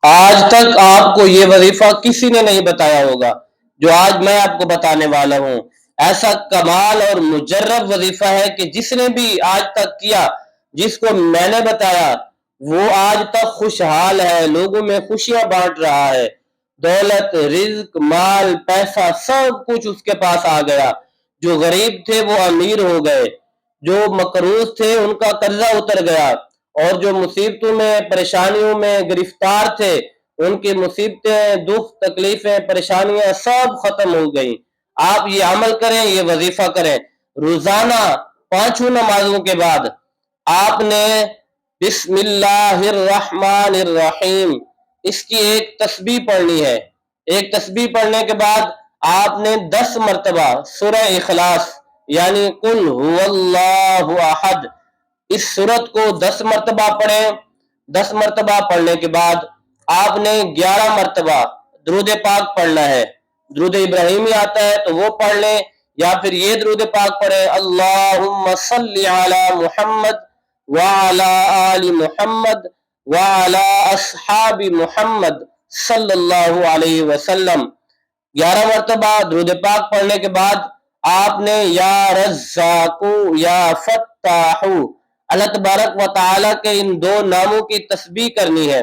آج تک آپ کو یہ وظیفہ کسی نے نہیں بتایا ہوگا جو آج میں آپ کو بتانے والا ہوں۔ ایسا کمال اور مجرب وظیفہ ہے کہ جس نے بھی آج تک کیا، جس کو میں نے بتایا، وہ آج تک خوشحال ہے، لوگوں میں خوشیاں بانٹ رہا ہے۔ دولت، رزق، مال، پیسہ سب کچھ اس کے پاس آ گیا۔ جو غریب تھے وہ امیر ہو گئے، جو مقروض تھے ان کا قرضہ اتر گیا، اور جو مصیبتوں میں پریشانیوں میں گرفتار تھے ان کی مصیبتیں، دکھ، تکلیفیں، پریشانیاں سب ختم ہو گئیں۔ آپ یہ عمل کریں، یہ وظیفہ کریں۔ روزانہ پانچوں نمازوں کے بعد آپ نے بسم اللہ الرحمن الرحیم اس کی ایک تسبیح پڑھنی ہے۔ ایک تسبیح پڑھنے کے بعد آپ نے 10 مرتبہ سورہ اخلاص یعنی قل هو اللہ احد اس سورت کو 10 مرتبہ پڑھیں۔ 10 مرتبہ پڑھنے کے بعد آپ نے 11 مرتبہ درود پاک پڑھنا ہے۔ درود ابراہیمی آتا ہے تو وہ پڑھ لیں، یا پھر یہ درود پاک پڑھیں، اللہم صلی علی محمد وعلی آل محمد وعلی اصحاب محمد صلی اللہ علیہ وسلم۔ 11 مرتبہ درود پاک پڑھنے کے بعد آپ نے یا رزاق یا فتاح اللہ تبارک و تعالیٰ کے ان 2 ناموں کی تسبیح کرنی ہے۔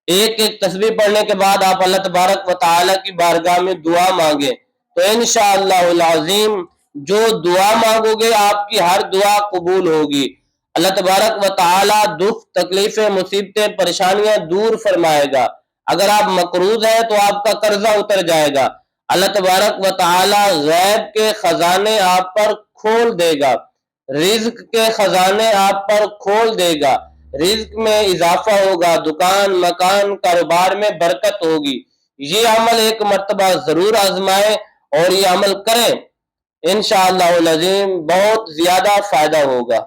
ایک ایک تسبیح پڑھنے کے بعد آپ اللہ تبارک و تعالیٰ کی بارگاہ میں دعا مانگے تو انشاءاللہ العظیم جو دعا مانگو گے آپ کی ہر دعا قبول ہوگی۔ اللہ تبارک و تعالیٰ دکھ، تکلیفیں، مصیبتیں، پریشانیاں دور فرمائے گا۔ اگر آپ مقروض ہیں تو آپ کا قرضہ اتر جائے گا۔ اللہ تبارک و تعالیٰ غیب کے خزانے آپ پر کھول دے گا، رزق کے خزانے آپ پر کھول دے گا، رزق میں اضافہ ہوگا، دکان، مکان، کاروبار میں برکت ہوگی۔ یہ عمل ایک مرتبہ ضرور آزمائیں اور یہ عمل کریں، انشاءاللہ العظیم بہت زیادہ فائدہ ہوگا۔